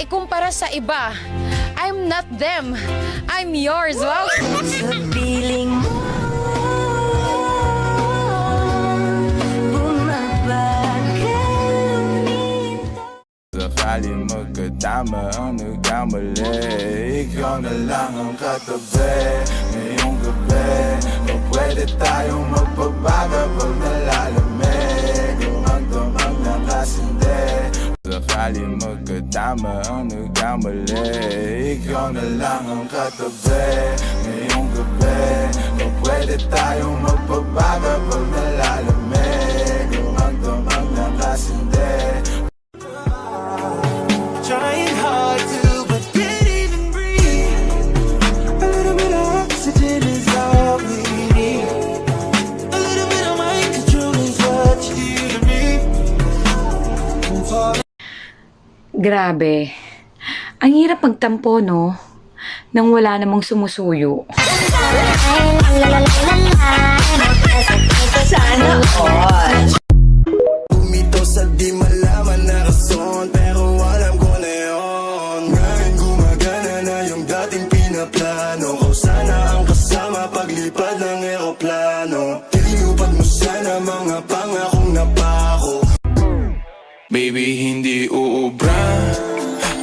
ikumpara sa iba. I'm not them, I'm yours. Wow! Sa piling mo Sakali magkatama ang nagkamali, ikaw na lang ang katabi. Ngayong gabi, o pwede tayong magpabago pag nalalamig, kung ang damang nakasindi. Sakali magkatama ang nagkamali, ikaw na lang ang katabi. Ngayong gabi, o pwede tayong magpabago pag nalalamig, kung ang damang nakasindi. Trying hard to, but can't even breathe. A little bit of oxygen is all we need. A little bit of mind control is what you do to me. Grabe. Ang hirap magtampo, no? Nang wala namang sumusuyo. Sana all. Bumito sa di malaman na rason, pero alam ko na yun. Ngayon gumagana na yung dating pinaplano ko. Sana ang kasama paglipad ng eroplano. Tinupad mo sana mga pangakong napako. Baby, hindi uubra.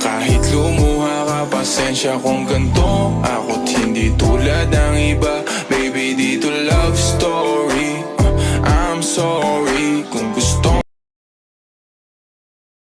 Kahit lumuha ka, pasensya kung ganito. Ako't hindi tulad ng iba. Baby, dito love story. I'm sorry.